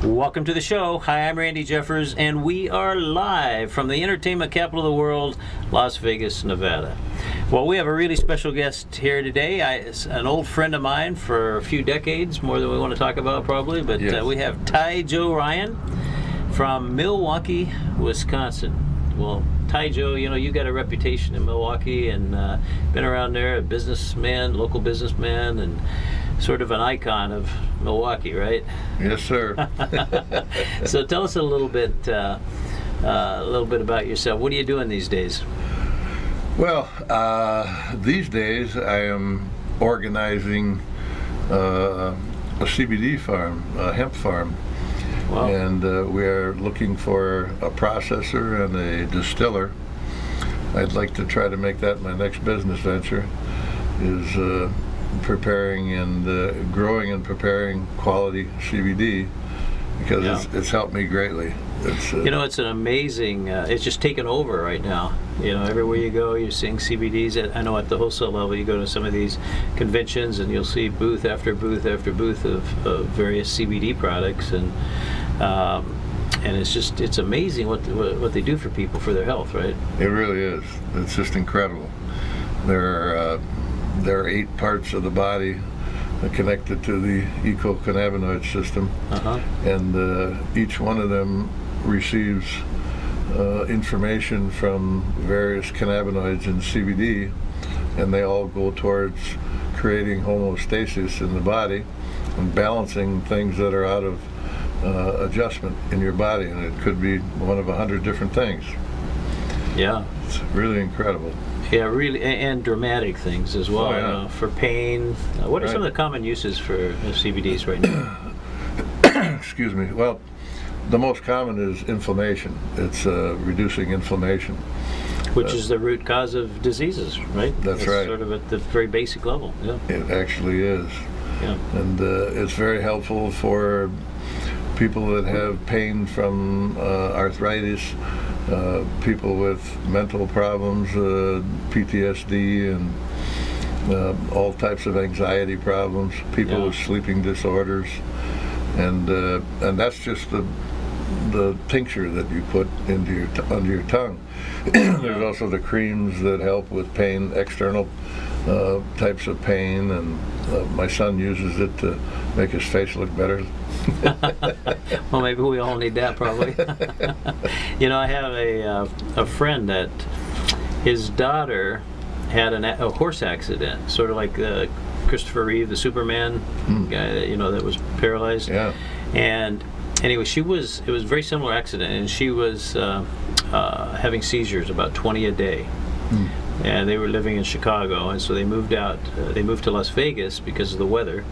Welcome to the show. Hi, I'm Randy Jeffers, and we are live from the entertainment capital of the world, Las Vegas, Nevada. Well, we have a really special guest here today. An old friend of mine for a few decades, more than we want to talk about probably, but Yes. We have Ty Joe Ryan from Milwaukee, Wisconsin. Well, Ty Joe, you got a reputation in Milwaukee and been around there, a businessman, local businessman, and sort of an icon of Milwaukee, right? Yes, sir. So tell us a little bit about yourself. What are you doing these days? Well, these days I am organizing a CBD farm, a hemp farm. Wow. And we are looking for a processor and a distiller. I'd like to try to make that my next business venture, is preparing and growing and preparing quality CBD, because it's helped me greatly. It's an amazing, it's just taken over right now. Everywhere you go, you're seeing CBDs. I know at the wholesale level, you go to some of these conventions and you'll see booth after booth after booth of various CBD products, and it's amazing what they do for people, for their health, right? It really is. It's just incredible. There are 8 parts of the body connected to the ecocannabinoid system, and each one of them receives information from various cannabinoids in CBD, and they all go towards creating homeostasis in the body and balancing things that are out of adjustment in your body, and it could be one of 100 different things. Yeah. It's really incredible. Yeah, really, and dramatic things as well. Oh, yeah. For pain. What are some of the common uses for CBDs right now? Excuse me. Well, the most common is inflammation. It's reducing inflammation. Which is the root cause of diseases, right? That's right. Sort of at the very basic level. Yeah. It actually is. Yeah. And it's very helpful for people that have pain from arthritis, people with mental problems, PTSD, and all types of anxiety problems, people with sleeping disorders, and that's just the tincture that you put under your tongue. There's also the creams that help with pain, external types of pain, and my son uses it to make his face look better. Well, maybe we all need that, probably. I have a friend that his daughter had a horse accident, sort of like Christopher Reeve, the Superman guy that was paralyzed. Yeah. And anyway, it was a very similar accident, and she was having seizures, about 20 a day. And they were living in Chicago, and so they moved to Las Vegas because of the weather,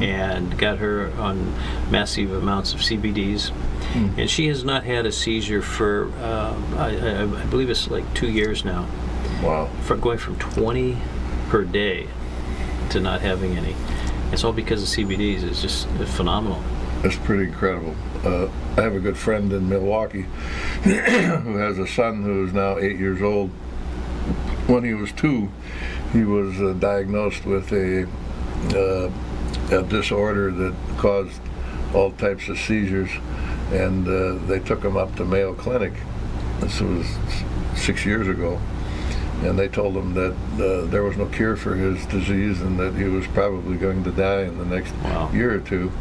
and got her on massive amounts of CBDs. And she has not had a seizure for, I believe it's like 2 years now. Wow. Going from 20 per day to not having any. It's all because of CBDs. It's just phenomenal. That's pretty incredible. I have a good friend in Milwaukee who has a son who is now 8 years old. When he was 2, he was diagnosed with a disorder that caused all types of seizures, and they took him up to Mayo Clinic. This was 6 years ago, and they told him that there was no cure for his disease and that he was probably going to die in the next year or two.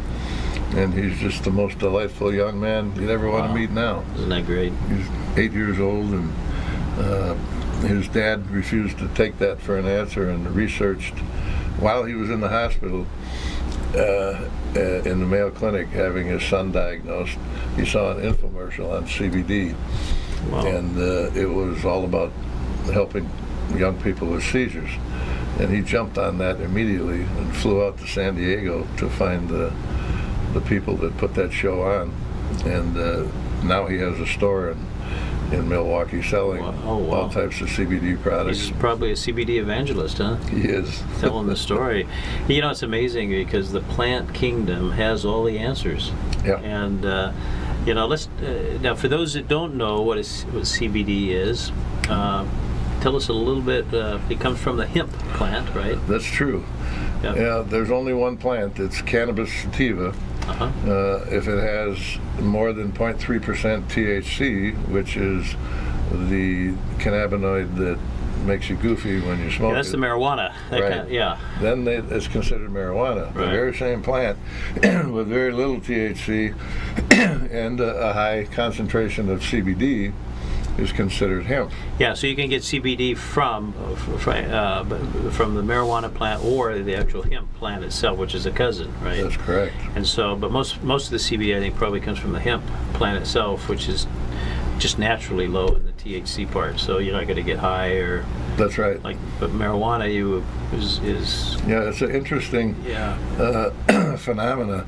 And he's just the most delightful young man you'd ever want to meet now. Isn't that great? He's 8 years old, and his dad refused to take that for an answer, and researched while he was in the hospital in the Mayo Clinic having his son diagnosed. He saw an infomercial on CBD, and it was all about helping young people with seizures. And he jumped on that immediately and flew out to San Diego to find the people that put that show on. And now he has a store in Milwaukee selling all types of CBD products. He's probably a CBD evangelist, huh? He is. Telling the story. It's amazing because the plant kingdom has all the answers. Yeah. And let's now, for those that don't know what CBD is, tell us a little bit. It comes from the hemp plant, right? That's true. Yeah, there's only one plant. It's Cannabis sativa, If it has more than 0.3% THC, which is the cannabinoid that makes you goofy when you smoke Yeah, that's it, the marijuana. That Right. yeah. then it's considered marijuana. The Right. very same plant with very little THC and a high concentration of CBD is considered hemp. Yeah, so you can get CBD from the marijuana plant or the actual hemp plant itself, which is a cousin, right? That's correct. And so, but most of the CBD I think probably comes from the hemp plant itself, which is just naturally low in the THC part. So you're not going to get high or That's right. but marijuana is Yeah, it's an interesting yeah. phenomena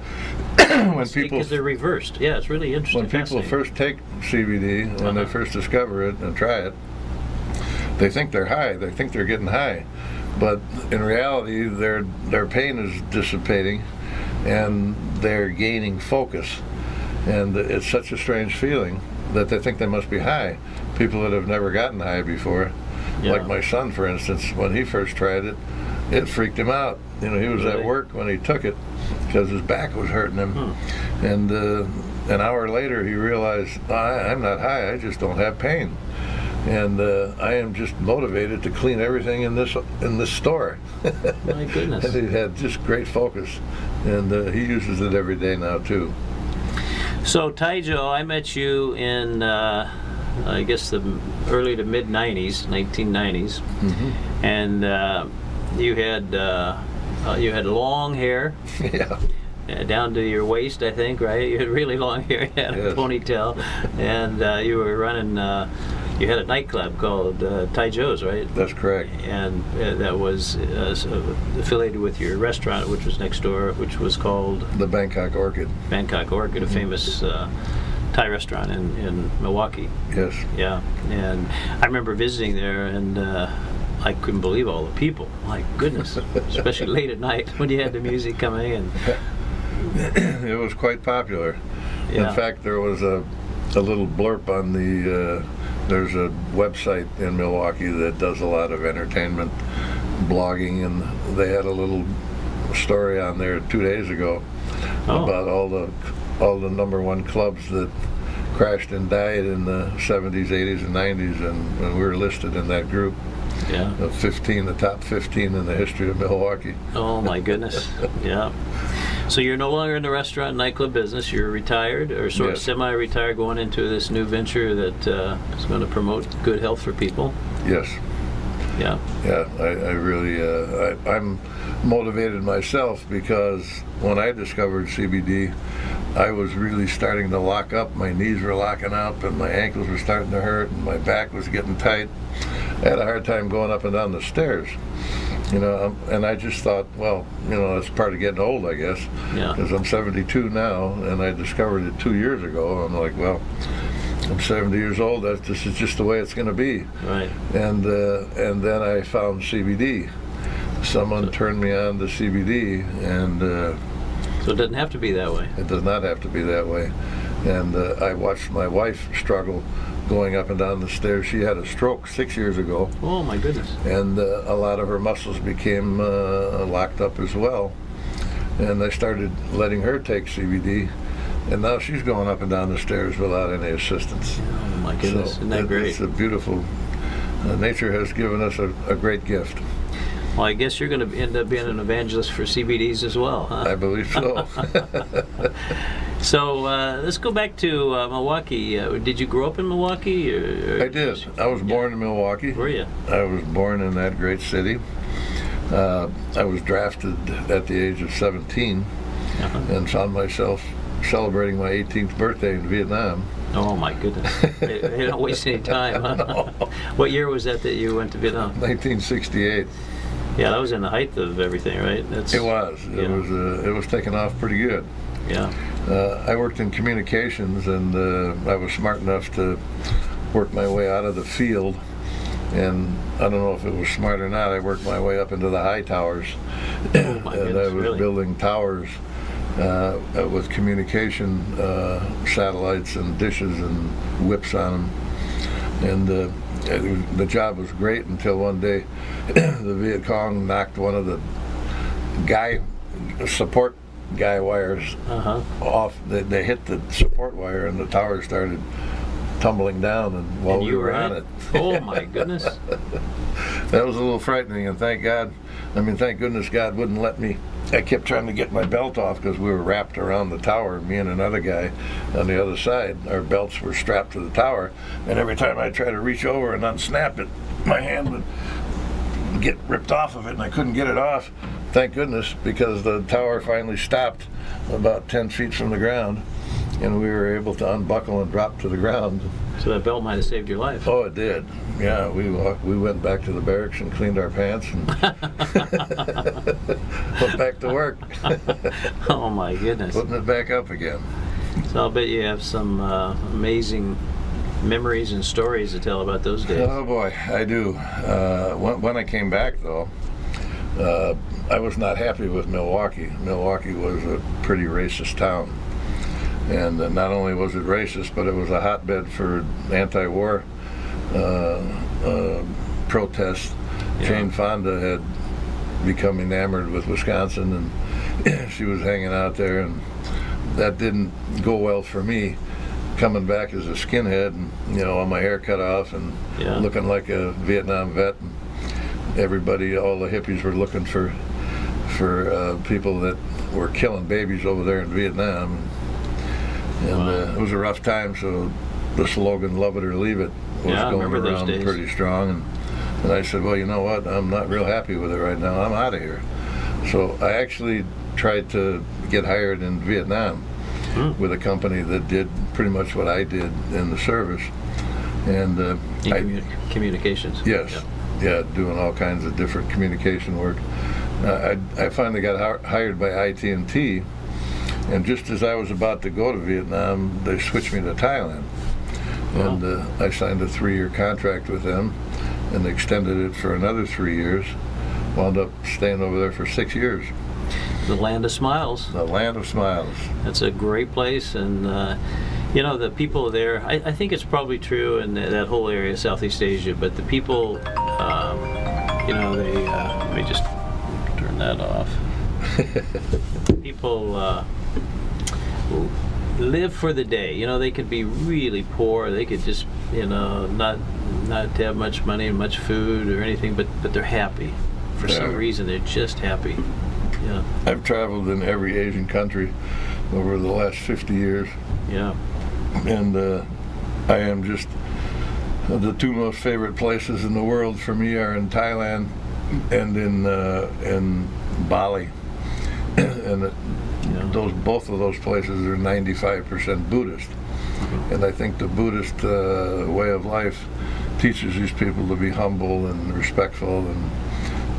when people Because they're reversed. Yeah, it's really interesting. when people fascinating. first take CBD, when they first discover it and try it, they think they're high. They think they're getting high, but in reality, their pain is dissipating, and they're gaining focus. And it's such a strange feeling that they think they must be high. People that have never gotten high before, Yeah. like my son, for instance, when he first tried it, it freaked him out. You know, he was Really? at work when he took it because his back was hurting him. And an hour later, he realized, I'm not high, I just don't have pain. And I am just motivated to clean everything in this store. My goodness. And he had just great focus. And he uses it every day now, too. So, Taijo, I met you in, I guess, the early to mid 90s, 1990s, and you had long hair Yeah. down to your waist, I think, right? You had really long hair, you had a Yes. ponytail, and you were running. You had a nightclub called Taijo's, right? That's correct. And that was affiliated with your restaurant, which was next door, which was called The Bangkok Orchid. Bangkok Orchid, a famous Thai restaurant in Milwaukee. Yes. Yeah, and I remember visiting there, and I couldn't believe all the people. My goodness, especially late at night when you had the music coming in. It was quite popular. Yeah. In fact, there was a little blurb on the. There's a website in Milwaukee that does a lot of entertainment blogging, and they had a little story on there 2 days ago about all the number one clubs that crashed and died in the 70s, 80s, and 90s, and we were listed in that group. Yeah. The top 15 in the history of Milwaukee. Oh my goodness. Yeah. So you're no longer in the restaurant and nightclub business. You're retired, or sort of Yes. semi-retired, going into this new venture that is going to promote good health for people. Yes. Yeah. Yeah, I really, I'm motivated myself because when I discovered CBD, I was really starting to lock up. My knees were locking up, and my ankles were starting to hurt, and my back was getting tight. I had a hard time going up and down the stairs, you know, and I just thought, well, you know, it's part of getting old, I guess, Yeah. because I'm 72 now, and I discovered it 2 years ago. I'm like, well, I'm 70 years old. This is just the way it's going to be. Right. And then I found CBD. Someone turned me on to CBD, and So it doesn't have to be that way. it does not have to be that way. And I watched my wife struggle going up and down the stairs. She had a stroke 6 years ago, Oh my goodness. and a lot of her muscles became locked up as well. And I started letting her take CBD, and now she's going up and down the stairs without any assistance. Oh my goodness. So Isn't that great? It's a beautiful. Nature has given us a great gift. Well, I guess you're going to end up being an evangelist for CBDs as well, huh? I believe so. So let's go back to Milwaukee. Did you grow up in Milwaukee? I did. I was born in Milwaukee. Were you? I was born in that great city. I was drafted at the age of 17 and found myself celebrating my 18th birthday in Vietnam. Oh my goodness. They don't waste any time, huh? What year was that you went to Vietnam? 1968. Yeah, that was in the height of everything, right? It was. It was taking off pretty good. Yeah. I worked in communications, and I was smart enough to work my way out of the field. And I don't know if it was smart or not, I worked my way up into the high towers. Oh my And goodness, I was really? building towers with communication satellites and dishes and whips on them. And the job was great until one day the Viet Cong knocked one of the support guy wires off. They hit the support wire, and the tower started tumbling down, and while we were on it. Oh my goodness. That was a little frightening, and thank goodness God wouldn't let me. I kept trying to get my belt off because we were wrapped around the tower, me and another guy on the other side. Our belts were strapped to the tower, and every time I tried to reach over and unsnap it, my hand would get ripped off of it, and I couldn't get it off. Thank goodness, because the tower finally stopped about 10 feet from the ground, and we were able to unbuckle and drop to the ground. So that belt might have saved your life. Oh, it did. Yeah, we went back to the barracks and cleaned our pants and went back to work. Oh my goodness. Putting it back up again. So I'll bet you have some amazing memories and stories to tell about those days. Oh boy, I do. When I came back, though, I was not happy with Milwaukee. Milwaukee was a pretty racist town. And not only was it racist, but it was a hotbed for anti-war protests. Yeah. Jane Fonda had become enamored with Wisconsin, and she was hanging out there, and that didn't go well for me. Coming back as a skinhead, and all my hair cut off, and looking like a Vietnam vet. And everybody, all the hippies were looking for people that were killing babies over there in Vietnam. And it was a rough time, so the slogan "Love it or leave it" was going around pretty strong. And I said, well, you know what? I'm not real happy with it right now. I'm out of here. So I actually tried to get hired in Vietnam with a company that did pretty much what I did in the service. And communications. Yes. Yeah, doing all kinds of different communication work. I finally got hired by IT&T. And just as I was about to go to Vietnam, they switched me to Thailand. And I signed a 3-year contract with them and extended it for another 3 years. Wound up staying over there for 6 years. The land of smiles. The land of smiles. It's a great place, and the people there, I think it's probably true in that whole area, Southeast Asia, but the people, they, let me just turn that off. People live for the day. They could be really poor. They could just, not have much money and much food or anything, but they're happy. For some reason, they're just happy. Yeah. I've traveled in every Asian country over the last 50 years. Yeah. And I am just, the two most favorite places in the world for me are in Thailand and in Bali. And both of those places are 95% Buddhist. And I think the Buddhist way of life teaches these people to be humble and respectful,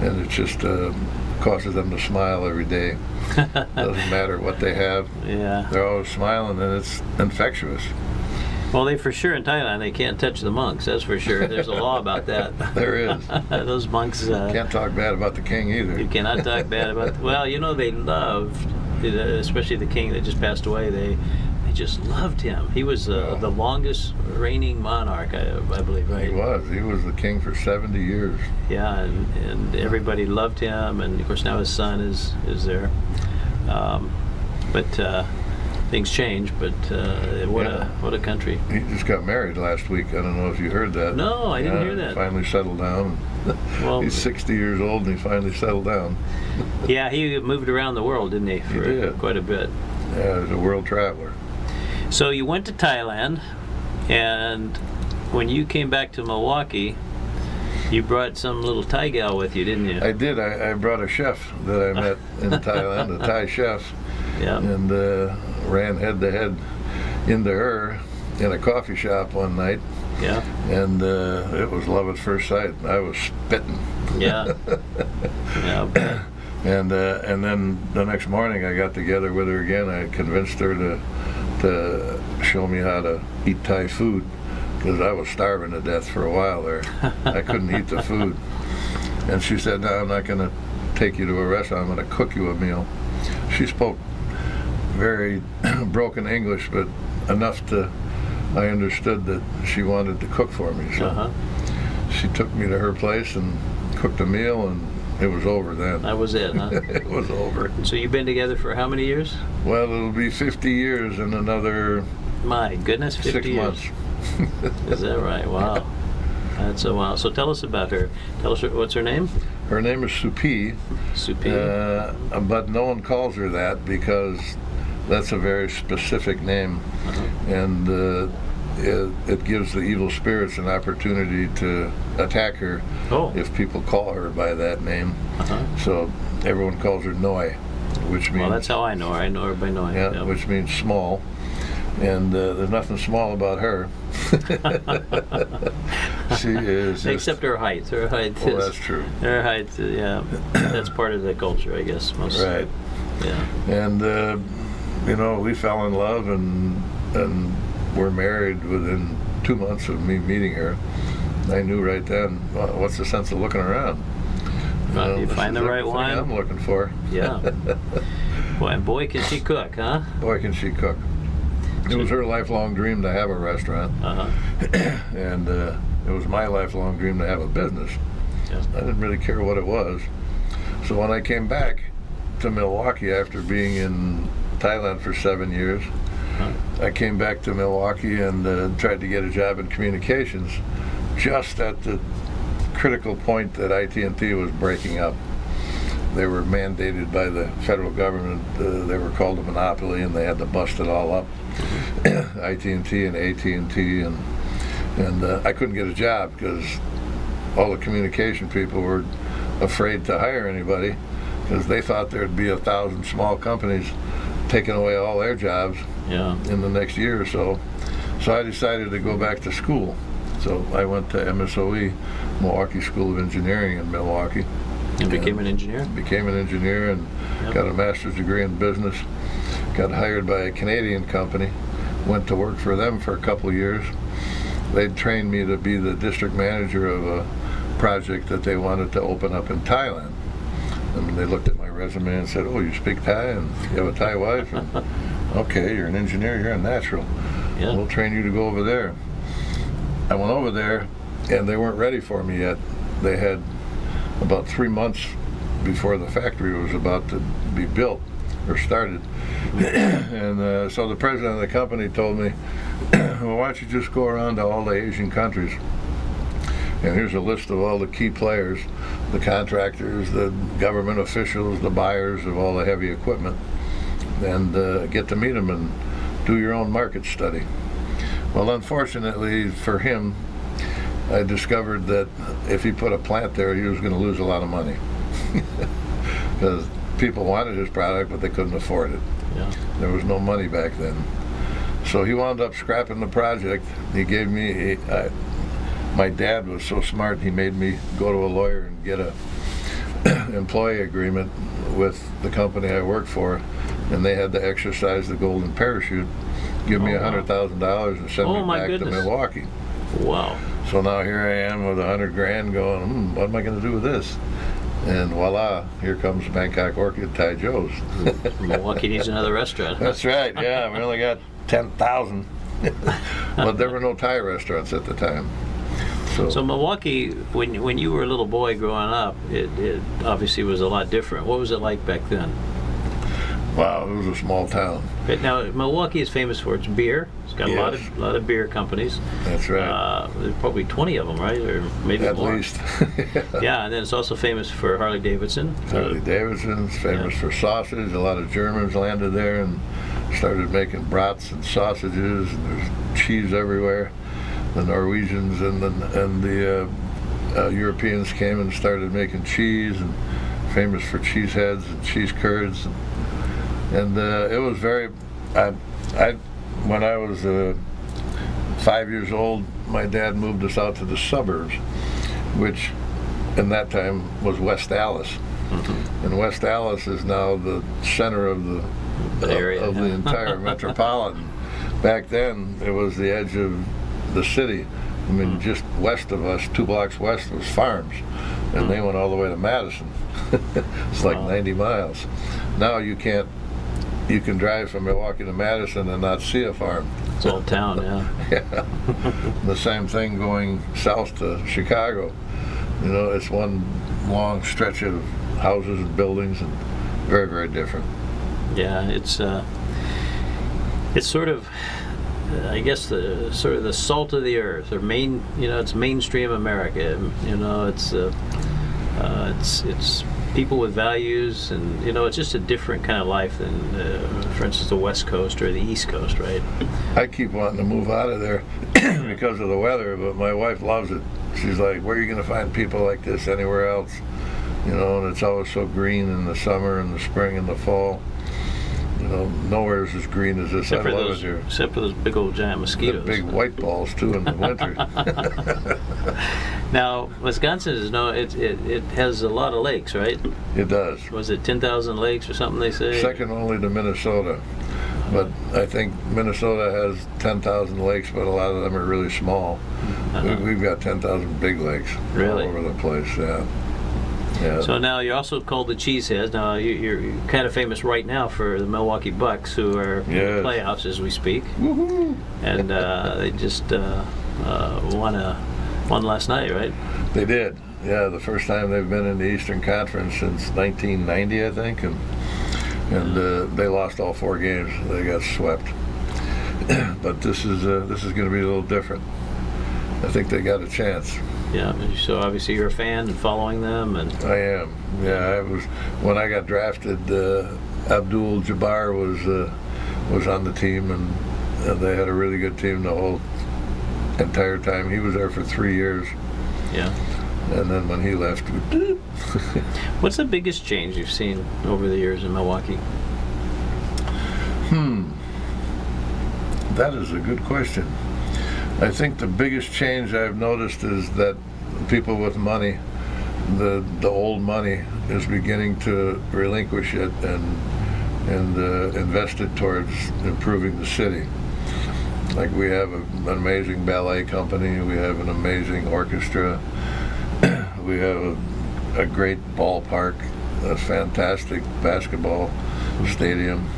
and it just causes them to smile every day. Doesn't matter what they have. Yeah. They're always smiling, and it's infectious. Well, they for sure in Thailand, they can't touch the monks, that's for sure. There's a law about that. There is. Those monks... Can't talk bad about the king either. You cannot talk bad about... Well, they loved, especially the king that just passed away, they just loved him. He was the longest reigning monarch, I believe, right? He was the king for 70 years. Yeah, and everybody loved him, and of course now his son is there. But things change, but what a country. He just got married last week. I don't know if you heard that. No, I didn't hear that. Finally settled down. Well, he's 60 years old, and he finally settled down. Yeah, he moved around the world, didn't he? He did. Quite a bit. Yeah, he's a world traveler. So you went to Thailand, and when you came back to Milwaukee, you brought some little Thai gal with you, didn't you? I did. I brought a chef that I met in Thailand, a Thai chef, and ran head-to-head into her in a coffee shop one night. Yeah. And it was love at first sight. I was spitting. Yeah. Yeah. And then the next morning I got together with her again. I convinced her to show me how to eat Thai food, because I was starving to death for a while there. I couldn't eat the food. And she said, no, I'm not going to take you to a restaurant. I'm going to cook you a meal. She spoke very broken English, but enough I understood that she wanted to cook for me. So she took me to her place and cooked a meal, and It was over then. That was it, huh? It was over. So you've been together for how many years? Well, it'll be 50 years in another My goodness, 50 6 years. months. Is that right? Wow. That's a while. So tell us about her. Tell us, what's her name? Her name is Supi, Supi. but no one calls her that because that's a very specific name, and it gives the evil spirits an opportunity to attack her Oh. if people call her by that name. Uh-huh. So everyone calls her Noi, which means Well, that's how I know her. I know her by knowing. yeah, which means small. And there's nothing small about her. She is just, Except her height. Her height well, is. that's true. Her height, yeah. That's part of the culture, I guess. Most. Right. Yeah. And you know, we fell in love and were married within 2 months of me meeting her. I knew right then, well, what's the sense of looking around? You This find is the right everything one. I'm looking for. Yeah. Boy, can she cook, huh? Boy, can she cook. It was her lifelong dream to have a restaurant, Uh-huh. and it was my lifelong dream to have a business. Yeah. I didn't really care what it was. So when I came back to Milwaukee after being in Thailand for 7 years, I came back to Milwaukee and tried to get a job in communications just at the critical point that IT&T was breaking up. They were mandated by the federal government. They were called a monopoly, and they had to bust it all up. IT&T and AT&T, and I couldn't get a job because all the communication people were afraid to hire anybody because they thought there'd be 1,000 small companies taking away all their jobs Yeah. in the next year or so. So I decided to go back to school. So I went to MSOE, Milwaukee School of Engineering in Milwaukee. And became an engineer? Became an engineer and Yep. got a master's degree in business. Got hired by a Canadian company. Went to work for them for a couple of years. They'd trained me to be the district manager of a project that they wanted to open up in Thailand. And they looked at my resume and said, "Oh, you speak Thai and you have a Thai wife? And, okay, you're an engineer, you're a natural. Yeah. We'll train you to go over there." I went over there, and they weren't ready for me yet. They had about 3 months before the factory was about to be built or started. And so the president of the company told me, "Well, why don't you just go around to all the Asian countries? And here's a list of all the key players, the contractors, the government officials, the buyers of all the heavy equipment, and get to meet them and do your own market study." Well, unfortunately for him, I discovered that if he put a plant there, he was going to lose a lot of money because people wanted his product, but they couldn't afford it. Yeah. There was no money back then. So he wound up scrapping the project. He gave me, my dad was so smart, he made me go to a lawyer and get a employee agreement with the company I worked for, and they had to exercise the golden parachute, give me Oh, wow. $100,000 and send Oh, me my back goodness. to Milwaukee. Wow. So now here I am with $100,000 going, what am I going to do with this? And voila, here comes Bangkok Orchid Thai Joe's. Milwaukee needs another restaurant. That's right, yeah, we only got 10,000. But there were no Thai restaurants at the time. So Milwaukee, when you were a little boy growing up, it obviously was a lot different. What was it like back then? Wow, it was a small town. But now Milwaukee is famous for its beer. It's got Yes. a lot of beer companies. That's right. There's probably 20 of them, right, or maybe At more. least. Yeah, and then it's also famous for Harley Davidson. Harley Davidson's famous Yeah. for sausage. A lot of Germans landed there and started making brats and sausages. And there's cheese everywhere. The Norwegians and the Europeans came and started making cheese, and famous for cheese heads and cheese curds. And it was very. When I was 5 years old, my dad moved us out to the suburbs, which in that time was West Allis. Mm-hmm. And West Allis is now the center of the area, of the entire metropolitan. Back then, it was the edge of the city. I mean, just west of us, 2 blocks west, was farms, and they went all the way to Madison. It's like Wow. 90 miles. Now you can't. You can drive from Milwaukee to Madison and not see a farm. It's all town, yeah. Yeah. The same thing going south to Chicago. You know, it's one long stretch of houses and buildings, and very, very different. Yeah, it's sort of, I guess, the sort of the salt of the earth, or it's mainstream America. It's people with values, and it's just a different kind of life than, for instance, the West Coast or the East Coast, right? I keep wanting to move out of there because of the weather, but my wife loves it. She's like, where are you going to find people like this anywhere else? And it's always so green in the summer and the spring and the fall. Nowhere is as green as this. I love it here. Except for those big old giant mosquitoes. The big white balls too in the winter. Now, Wisconsin it has a lot of lakes, right? It does. Was it 10,000 lakes or something they say? Second only to Minnesota. But I think Minnesota has 10,000 lakes, but a lot of them are really small. We've got 10,000 big lakes really? all over the place, yeah. Yeah. So now you're also called the Cheeseheads. Now you're kind of famous right now for the Milwaukee Bucks, who are in the playoffs as we speak. Woohoo! And they just won last night, right? They did. Yeah, the first time they've been in the Eastern Conference since 1990, I think, and they lost all 4 games. They got swept. But this is going to be a little different. I think they got a chance. Yeah, so obviously you're a fan and following them, and I am. Yeah, I was when I got drafted. Abdul Jabbar was on the team, and they had a really good team the whole entire time. He was there for 3 years. Yeah. And then when he left, what's the biggest change you've seen over the years in Milwaukee? That is a good question. I think the biggest change I've noticed is that people with money, the old money, is beginning to relinquish it and invest it towards improving the city. Like we have an amazing ballet company, we have an amazing orchestra, we have a great ballpark, a fantastic basketball stadium.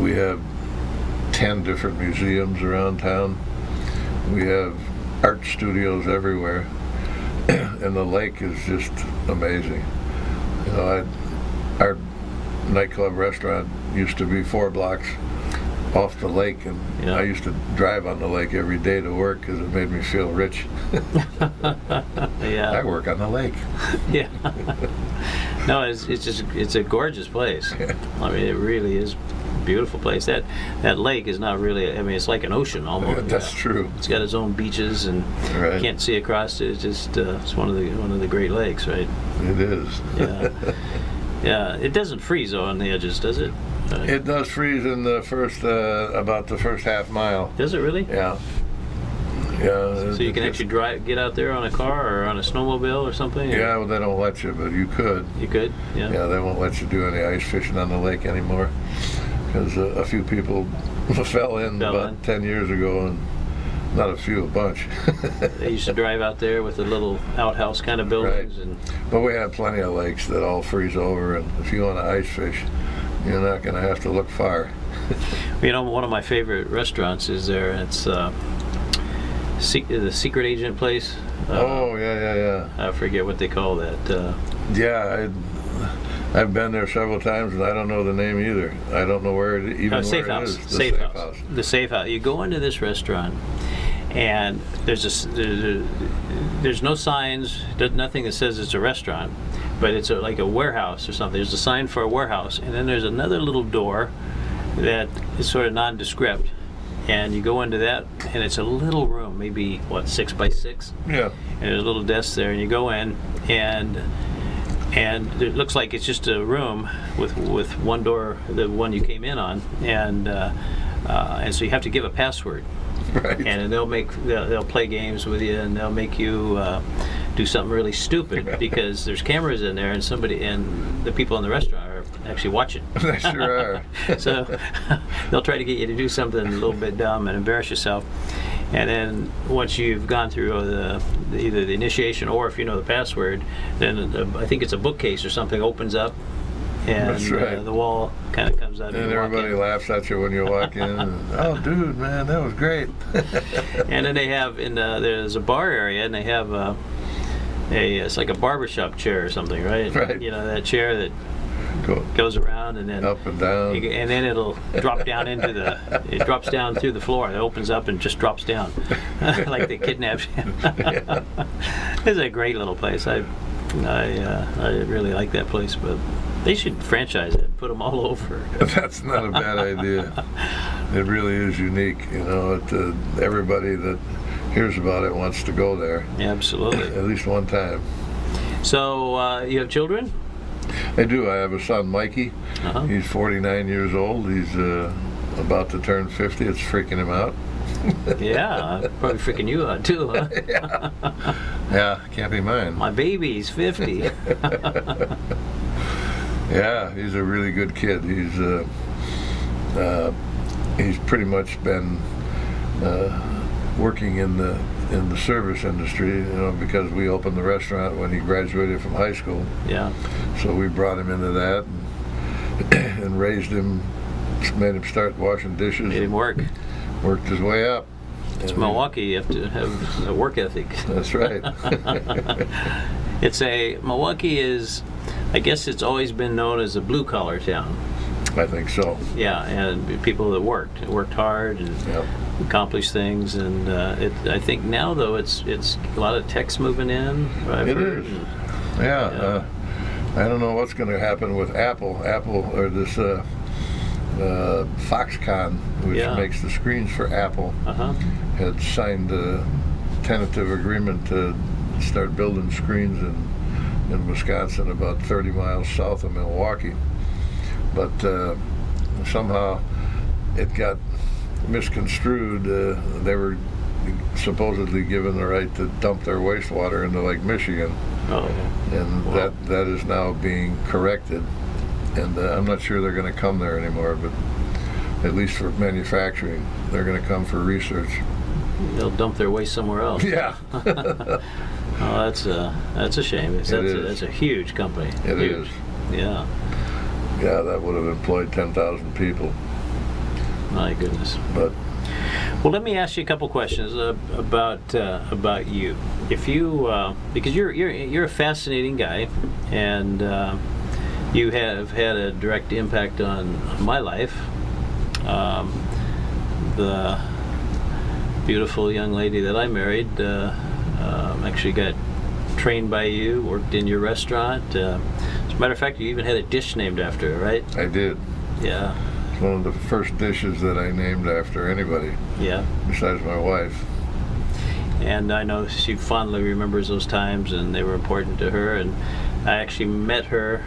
We have 10 different museums around town. We have art studios everywhere, and the lake is just amazing. Our nightclub restaurant used to be 4 blocks off the lake, and I used to drive on the lake every day to work because it made me feel rich. Yeah. I work on the lake. Yeah. No, it's a gorgeous place. I mean, it really is. Beautiful place. That lake is not really. I mean, it's like an ocean almost. Yeah, that's true. It's got its own beaches, and you can't see across it. It's just it's one of the Great Lakes, right? It is. Yeah. Yeah. It doesn't freeze though on the edges, does it? It does freeze in the first about the first half mile. Does it really? Yeah. Yeah. So you can actually get out there on a car or on a snowmobile or something? Yeah, well, they don't let you, but you could. You could? Yeah. Yeah, they won't let you do any ice fishing on the lake anymore because a few people fell in 10 years ago, and not a few, a bunch. They used to drive out there with the little outhouse kind of buildings. Right. But we have plenty of lakes that all freeze over, and if you want to ice fish, you're not going to have to look far. One of my favorite restaurants is there. It's the Secret Agent place. Yeah. I forget what they call that. Yeah, I've been there several times, and I don't know the name either. I don't know where it is. Safe House. Safe House. The Safe House. You go into this restaurant, and there's no signs, nothing that says it's a restaurant, but it's like a warehouse or something. There's a sign for a warehouse, and then there's another little door that is sort of nondescript. And you go into that, and it's a little room, maybe 6 by 6. Yeah. And there's a little desk there, and you go in, and it looks like it's just a room with one door, the one you came in on, and so you have to give a password. Right. And they'll play games with you, and they'll make you do something really stupid because there's cameras in there, and the people in the restaurant are actually watching. They sure are. So they'll try to get you to do something a little bit dumb and embarrass yourself. And then once you've gone through either the initiation or if you know the password, then I think it's a bookcase or something opens up, and That's right. The wall kind of comes out. And everybody laughs at you when you walk in. And, oh, dude, man, that was great. And then they have there's a bar area, and they have it's like a barbershop chair or something, right? Right. You know, that chair that Go goes around and then up and down. and then it'll drop down it drops down through the floor. It opens up and just drops down, like they kidnapped you. It's a great little place. I really like that place, but they should franchise it, put them all over. That's not a bad idea. It really is unique. You know, everybody that hears about it wants to go there Yeah, absolutely. at least one time. So you have children? I do. I have a son, Mikey. Uh-huh. He's 49 years old. He's about to turn 50. It's freaking him out. Yeah, probably freaking you out too, huh? Yeah, can't be mine. My baby's 50. Yeah, he's a really good kid. He's pretty much been working in the service industry, you know, because we opened the restaurant when he graduated from high school. Yeah. So we brought him into that and raised him, made him start washing dishes. Made him work. Worked his way up. It's Milwaukee. You have to have a work ethic. That's right. Milwaukee is, I guess it's always been known as a blue-collar town. I think so. Yeah, and people that worked hard and Yep. accomplished things, and I think now though it's a lot of techs moving in. It is. Yeah. I don't know what's going to happen with Apple. Apple, or this Foxconn, which Yeah. makes the screens for Apple, Uh-huh. had signed a tentative agreement to start building screens in Wisconsin, about 30 miles south of Milwaukee. But somehow it got misconstrued. They were supposedly given the right to dump their wastewater into Lake Michigan, Oh. and Wow. that is now being corrected. And I'm not sure they're going to come there anymore, but at least for manufacturing, they're going to come for research. They'll dump their waste somewhere else. Yeah. Oh, that's a shame. is. That's a huge company. It Huge. is. Yeah. Yeah, that would have employed 10,000 people. My goodness. But Well, let me ask you a couple questions about you. If you because you're a fascinating guy, and you have had a direct impact on my life. The beautiful young lady that I married actually got trained by you, worked in your restaurant. As a matter of fact, you even had a dish named after her, right? I did. Yeah. It's one of the first dishes that I named after anybody, Yeah. besides my wife. And I know she fondly remembers those times, and they were important to her. And I actually met her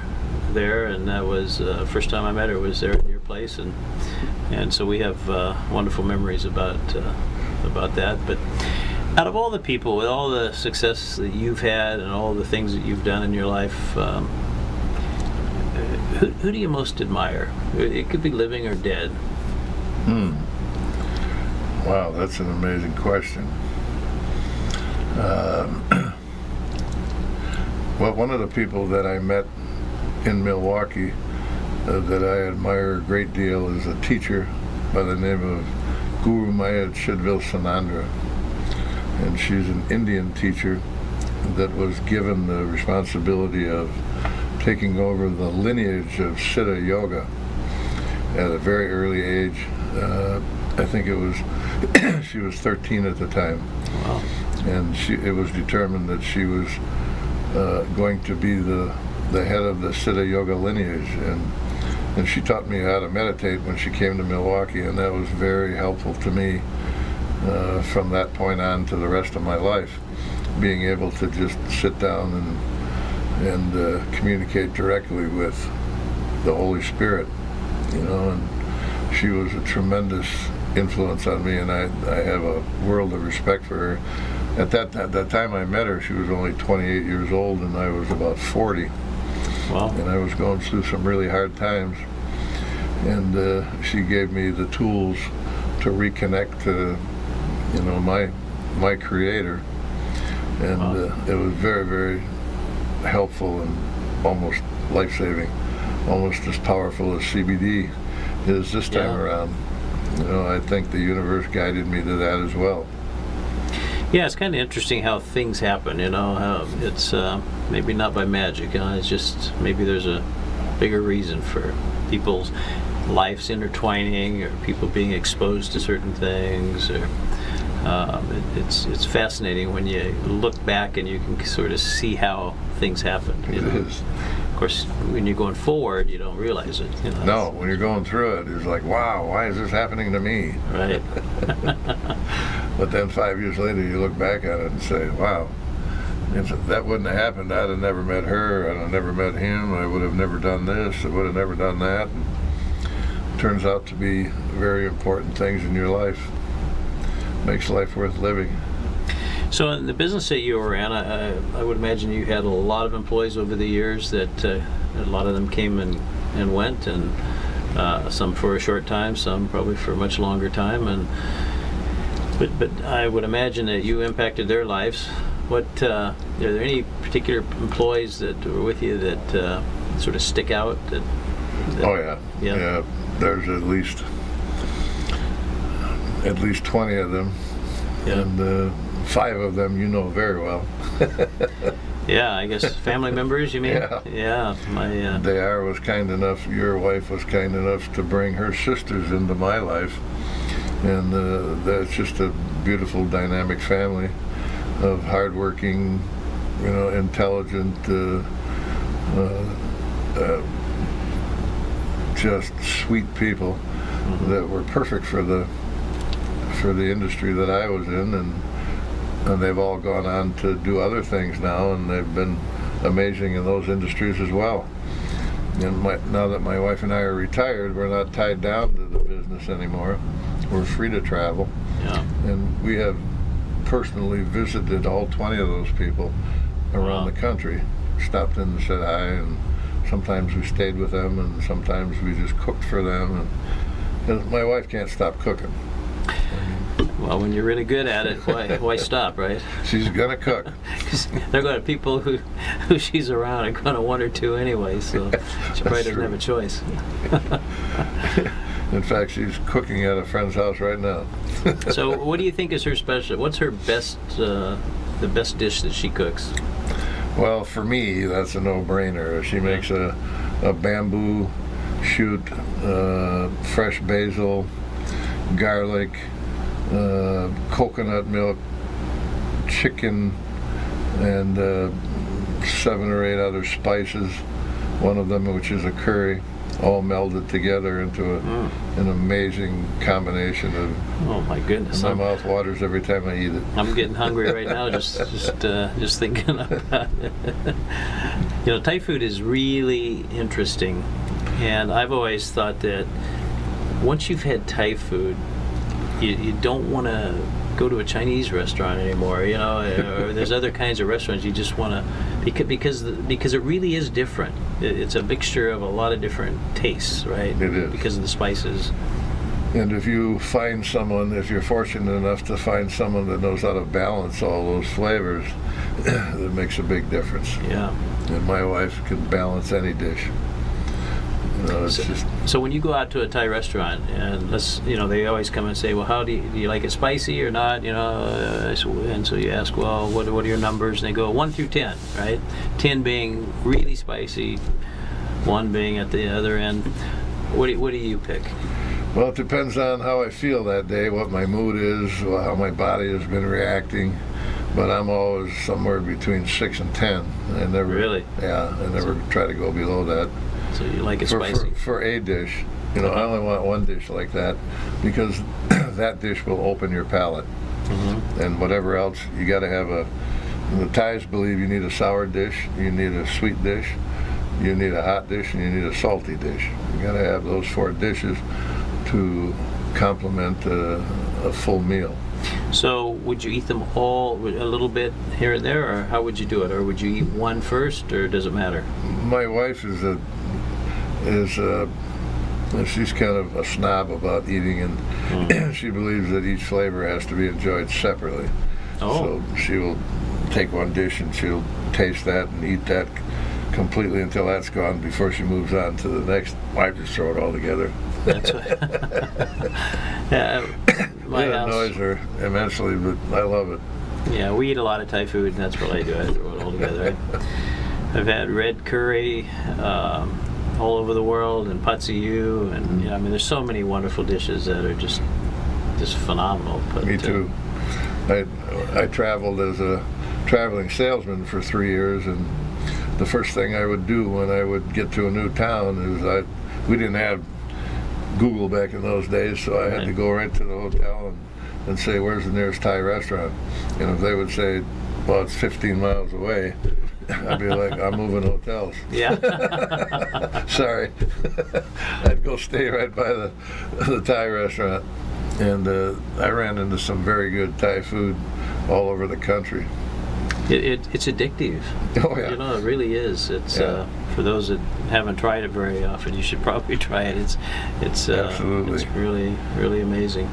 there, and that was the first time I met her was there at your place, and so we have wonderful memories about that. But out of all the people, with all the success that you've had and all the things that you've done in your life, who do you most admire? It could be living or dead. Wow, that's an amazing question. Well, one of the people that I met in Milwaukee that I admire a great deal is a teacher by the name of Guru Maya Chidvil Sanandra. And she's an Indian teacher that was given the responsibility of taking over the lineage of Siddha Yoga at a very early age. I think it was, she was 13 at the time. Wow. And it was determined that she was going to be the head of the Siddha Yoga lineage. And she taught me how to meditate when she came to Milwaukee, and that was very helpful to me from that point on to the rest of my life, being able to just sit down and communicate directly with the Holy Spirit, you know. And she was a tremendous influence on me, and I have a world of respect for her. At that time I met her, she was only 28 years old, and I was about 40. Wow. And I was going through some really hard times, and she gave me the tools to reconnect to, you know, my Creator, and Wow. It was very, very helpful and almost life-saving, almost as powerful as CBD is this time Yeah. around. You know, I think the universe guided me to that as well. Yeah, it's kind of interesting how things happen, how it's maybe not by magic, it's just maybe there's a bigger reason for people's lives intertwining or people being exposed to certain things. Or it's fascinating when you look back and you can sort of see how things happened. It is. Of course, when you're going forward, you don't realize it. No, when you're going through it, it's like, wow, why is this happening to me? Right. But then 5 years later, you look back at it and say, wow, if that wouldn't have happened, I'd have never met her, I'd have never met him, I would have never done this, I would have never done that. And it turns out to be very important things in your life. Makes life worth living. So in the business that you were in, I would imagine you had a lot of employees over the years that a lot of them came and went, and some for a short time, some probably for a much longer time. But I would imagine that you impacted their lives. Are there any particular employees that were with you that sort of stick out? Oh yeah. There's at least 20 of them, and 5 of them you know very well. Yeah, I guess family members, you mean? Yeah. My Dayar was kind enough, your wife was kind enough to bring her sisters into my life, and that's just a beautiful, dynamic family of hardworking, intelligent, just sweet people that were perfect for the industry that I was in, and they've all gone on to do other things now, and they've been amazing in those industries as well. And now that my wife and I are retired, we're not tied down to the business anymore. We're free to travel. Yeah. And we have personally visited all 20 of those people around the country, stopped in and said hi, and sometimes we stayed with them, and sometimes we just cooked for them. And my wife can't stop cooking. Well, when you're really good at it, why stop, right? She's gonna cook. They're going to people who she's around are going to 1 or 2 anyway, so she probably doesn't have a choice. In fact, she's cooking at a friend's house right now. So, what do you think is her special? What's her best, the best dish that she cooks? Well, for me, that's a no-brainer. She makes a bamboo shoot, fresh basil, garlic, coconut milk, chicken, and 7 or 8 other spices. One of them, which is a curry, all melded together into an amazing combination of. Oh my goodness! My mouth waters every time I eat it. I'm getting hungry right now just thinking about it. Thai food is really interesting, and I've always thought that once you've had Thai food, you don't want to go to a Chinese restaurant anymore, or there's other kinds of restaurants you just want to, because it really is different. It's a mixture of a lot of different tastes, right? It is. Because of the spices. And if you're fortunate enough to find someone that knows how to balance all those flavors, it makes a big difference. Yeah. And my wife can balance any dish. So when you go out to a Thai restaurant, and they always come and say, well, how do you like it spicy or not? And so you ask, well, what are your numbers? And they go 1 through 10, right? 10 being really spicy, 1 being at the other end. What do you pick? Well, it depends on how I feel that day, what my mood is, how my body has been reacting. But I'm always somewhere between 6 and 10. Really? Yeah, I never try to go below that. So you like it spicy? For a dish. I only want 1 dish like that, because that dish will open your palate. Mm-hmm. And whatever else, you got to have the Thais believe you need a sour dish, you need a sweet dish, you need a hot dish, and you need a salty dish. You got to have those 4 dishes to complement a full meal. So would you eat them all a little bit here and there, or how would you do it? Or would you eat 1 first, or does it matter? My wife she's kind of a snob about eating, and she believes that each flavor has to be enjoyed separately. Oh. So she will take 1 dish and she'll taste that and eat that completely until that's gone before she moves on to the next. I just throw it all together. That's what It annoys her immensely, but I love it. Yeah, we eat a lot of Thai food, and that's what I do. I throw it all together. I've had red curry all over the world, and pad see ew, and I mean, there's so many wonderful dishes that are just phenomenal. But, Me too. I traveled as a traveling salesman for 3 years, and the first thing I would do when I would get to a new town is we didn't have Google back in those days, so I had to go right to the hotel and say, where's the nearest Thai restaurant? And if they would say, well, it's 15 miles away, I'd be like, I'm moving hotels. Yeah. Sorry. I'd go stay right by the Thai restaurant. And I ran into some very good Thai food all over the country. It's addictive. Oh, yeah. You know, it really is. It's for those that haven't tried it very often, you should probably try it. It's Absolutely. It's really, really amazing.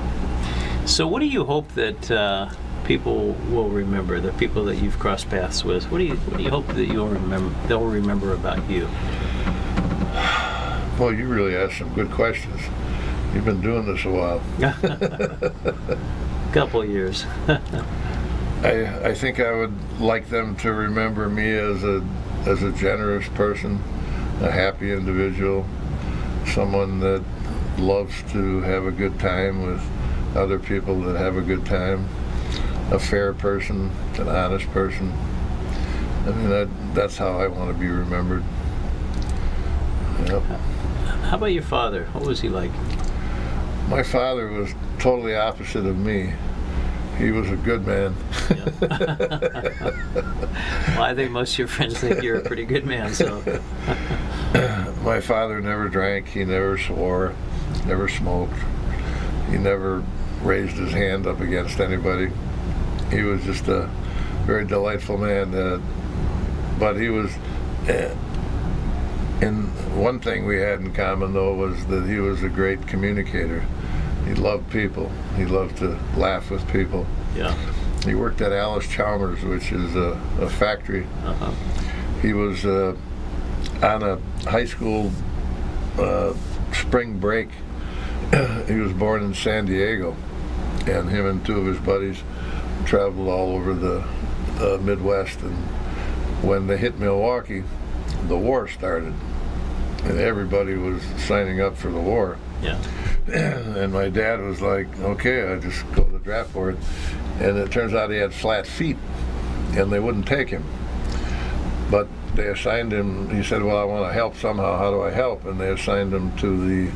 So what do you hope that people will remember, the people that you've crossed paths with? What do you hope that they'll remember about you? Well, you really asked some good questions. You've been doing this a while. Couple of years. I think I would like them to remember me as a generous person, a happy individual, someone that loves to have a good time with other people that have a good time, a fair person, an honest person. I mean, that's how I want to be remembered. Yep. How about your father? What was he like? My father was totally opposite of me. He was a good man. Yeah. Well, I think most of your friends think you're a pretty good man, so. My father never drank, he never swore, never smoked. He never raised his hand up against anybody. He was just a very delightful man. But he was, and one thing we had in common, though, was that he was a great communicator. He loved people. He loved to laugh with people. Yeah. He worked at Alice Chalmers, which is a factory. Uh-huh. He was on a high school spring break. He was born in San Diego, and him and two of his buddies traveled all over the Midwest. And when they hit Milwaukee, the war started, and everybody was signing up for the war. Yeah. And my dad was like, okay, I just go to the draft board. And it turns out he had flat feet, and they wouldn't take him. But they assigned him, he said, well, I want to help somehow. How do I help? And they assigned him to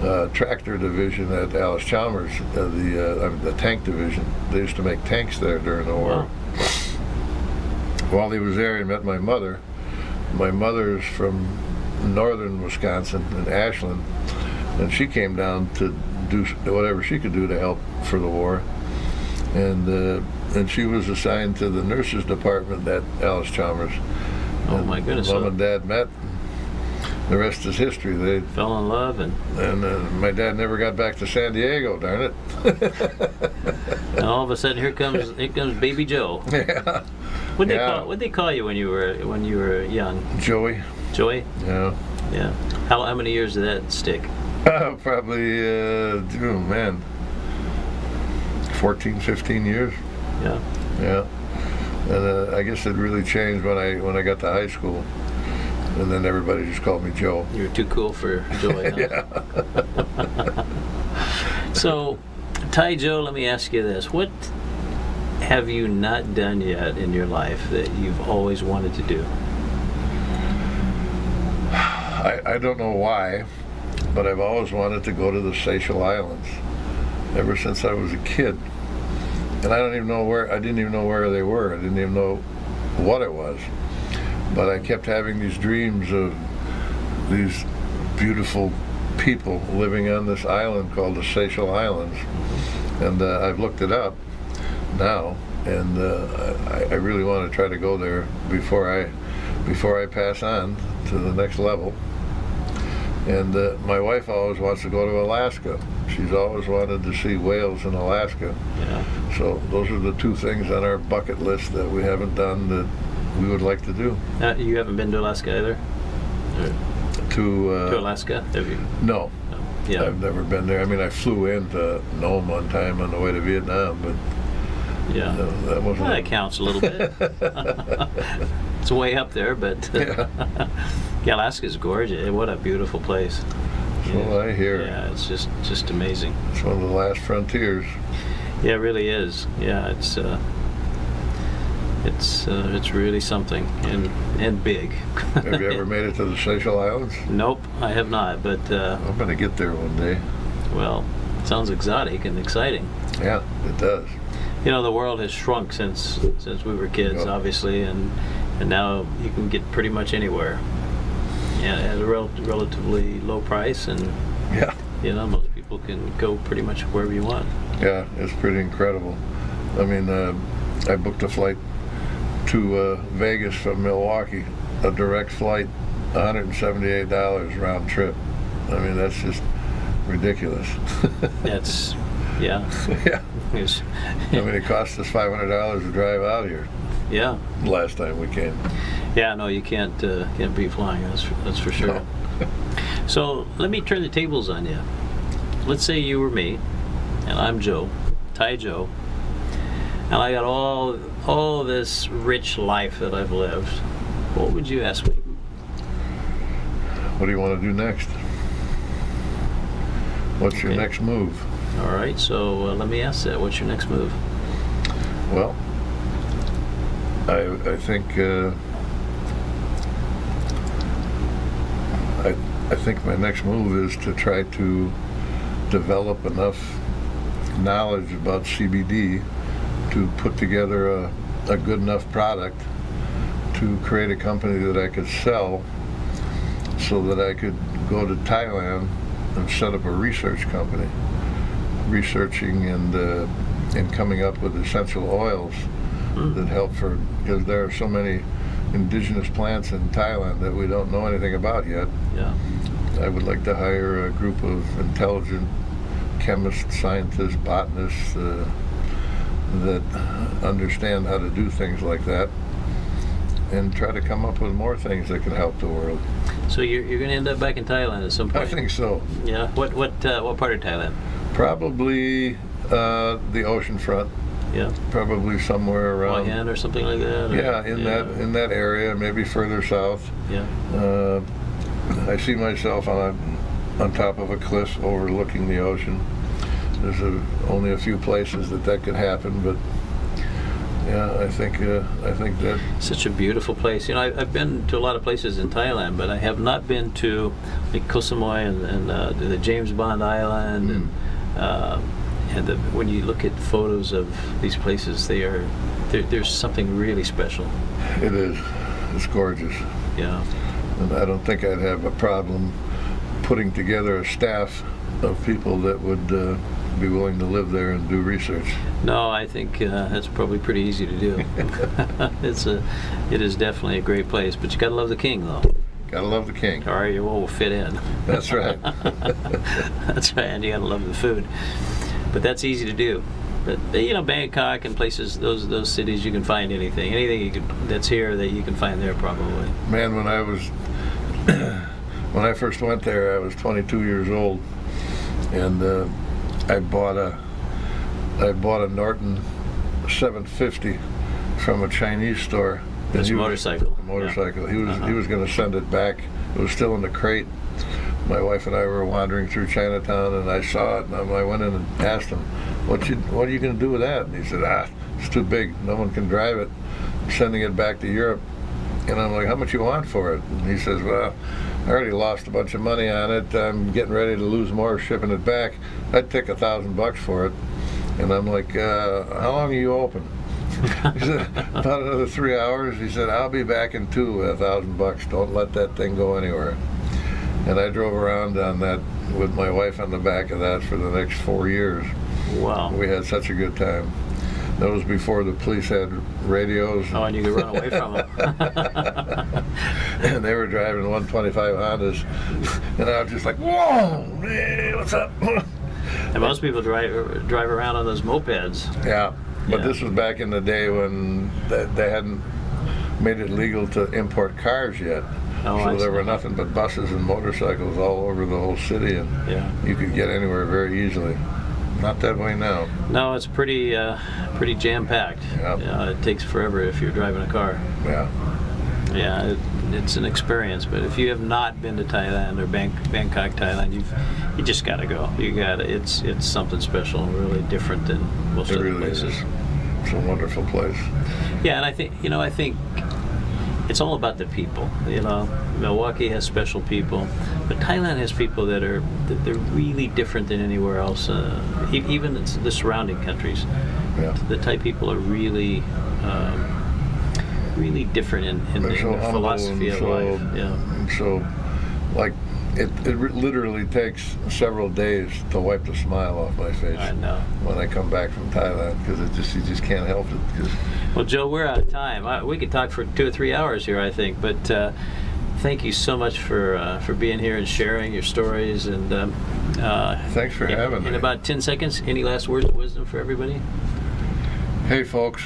the tractor division at Alice Chalmers, the tank division. They used to make tanks there during the war. Wow. While he was there, he met my mother. My mother's from northern Wisconsin, in Ashland. And she came down to do whatever she could do to help for the war. And she was assigned to the nurses department at Alice Chalmers. Oh, and my goodness. Mom and Dad met. The rest is history. They fell in love, and my dad never got back to San Diego. Darn it! And all of a sudden, here comes Baby Joe. Yeah. What'd they call you when you were young? Joey. Joey. Yeah. Yeah. How many years did that stick? Probably, 14, 15 years. Yeah. Yeah. And I guess it really changed when I got to high school. And then everybody just called me Joe. You were too cool for Joey, huh? Yeah. So, Thai Joe, let me ask you this. What have you not done yet in your life that you've always wanted to do? I don't know why, but I've always wanted to go to the Seychelles Islands ever since I was a kid. And I didn't even know where they were. I didn't even know what it was. But I kept having these dreams of these beautiful people living on this island called the Seychelles Islands. And I've looked it up now, and I really want to try to go there before I pass on to the next level. And my wife always wants to go to Alaska. She's always wanted to see whales in Alaska. Yeah. So those are the two things on our bucket list that we haven't done that we would like to do. You haven't been to Alaska either? To Alaska? Have you? No. No. Yeah. I've never been there. I mean, I flew into Nome one time on the way to Vietnam, but Yeah. That Well, wasn't. that counts a little bit. It's way up there, but Yeah. yeah, Alaska's gorgeous. What a beautiful place. Well, I hear. Yeah, it's just amazing. It's one of the last frontiers. Yeah, it really is. Yeah, it's really something and big. Have you ever made it to the Seychelles Islands? Nope, I have not. But I'm going to get there one day. well, it sounds exotic and exciting. Yeah, it does. You know, the world has shrunk since we were kids, Yep. obviously, and now you can get pretty much anywhere. Yeah, at a relatively low price, and Yeah. you know, most people can go pretty much wherever you want. Yeah, it's pretty incredible. I mean, I booked a flight to Vegas from Milwaukee, a direct flight, $178 round trip. I mean, that's just ridiculous. That's yeah. Yeah. It's- I mean, it cost us $500 to drive out here yeah. last time we came. Yeah, no, you can't be flying. That's for sure. No. So let me turn the tables on you. Let's say you were me, and I'm Joe, Ty Joe, and I got all this rich life that I've lived. What would you ask me? What do you want to do next? What's your Okay. next move? All right, so let me ask that. What's your next move? Well, I think I think my next move is to try to develop enough knowledge about CBD to put together a good enough product to create a company that I could sell, so that I could go to Thailand and set up a research company, researching and coming up with essential oils that help because there are so many indigenous plants in Thailand that we don't know anything about yet. Yeah. I would like to hire a group of intelligent chemists, scientists, botanists that understand how to do things like that, and try to come up with more things that can help the world. So you're going to end up back in Thailand at some point. I think so. Yeah. What part of Thailand? Probably the ocean front. Yeah. Probably somewhere around. Hoi An or something like that. Or, Yeah, in that area, maybe further south. Yeah. I see myself on top of a cliff overlooking the ocean. There's only a few places that could happen, but yeah, I think that. Such a beautiful place. You know, I've been to a lot of places in Thailand, but I have not been to like Koh Samui and the James Bond Island, and when you look at photos of these places, there's something really special. It is. It's gorgeous. Yeah. And I don't think I'd have a problem putting together a staff of people that would be willing to live there and do research. No, I think that's probably pretty easy to do. It is definitely a great place, but you got to love the king, though. Gotta love the king. Or you won't fit in. That's right. That's right, and you got to love the food. But that's easy to do. But you know, Bangkok and places, those cities, you can find anything that's here that you can find there probably. Man, when I first went there, I was 22 years old, and I bought a Norton 750 from a Chinese store. It's a motorcycle. A motorcycle. Yeah. He was going to send it back. It was still in the crate. My wife and I were wandering through Chinatown, and I saw it, and I went in and asked him, what are you going to do with that? And he said, it's too big. No one can drive it. I'm sending it back to Europe. And I'm like, how much you want for it? And he says, well, I already lost a bunch of money on it. I'm getting ready to lose more shipping it back. I'd take $1,000 for it. And I'm like, how long are you open? He said, about another 3 hours. He said, I'll be back in 2 with $1,000. Don't let that thing go anywhere. And I drove around on that with my wife on the back of that for the next 4 years. Wow. We had such a good time. That was before the police had radios. Oh, and you could run away from them. And they were driving 125 Hondas. And I was just like, whoa, hey, what's up? And most people drive around on those mopeds. Yeah, but Yeah. this was back in the day when they hadn't made it legal to import cars yet. Oh, So I there see. were nothing but buses and motorcycles all over the whole city, and Yeah. you could get anywhere very easily. not that way now. No, it's pretty jam-packed. Yeah. It takes forever if you're driving a car. Yeah. Yeah, it's an experience. But if you have not been to Thailand or Bangkok, Thailand, you just got to go. It's something special and really different than most It other really places. is. It's a wonderful place. Yeah, and I think it's all about the people. Milwaukee has special people, but Thailand has people that they're really different than anywhere else. Even the surrounding countries. Yeah. The Thai people are really, really different in They're their so humble philosophy and of so, life. Yeah. and so, like, it literally takes several days to wipe the smile off my face I know. when I come back from Thailand, because you just can't help it. 'Cause Well, Joe, we're out of time. We could talk for 2 or 3 hours here, I think. But thank you so much for being here and sharing your stories. And thanks for having me. In about 10 seconds, any last words of wisdom for everybody? Hey, folks,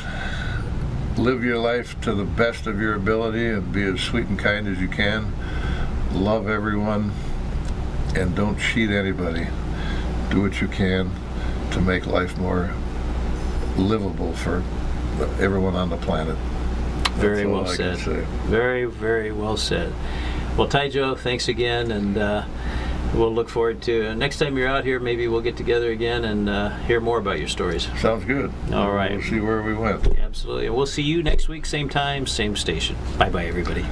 live your life to the best of your ability and be as sweet and kind as you can. Love everyone and don't cheat anybody. Do what you can to make life more livable for everyone on the planet. Very That's all well I can said. say. Very, very well said. Well, Thai Joe, thanks again, and we'll look forward to next time you're out here. Maybe we'll get together again and hear more about your stories. Sounds good. All right. We'll see where we went. Absolutely. And we'll see you next week, same time, same station. Bye-bye, everybody.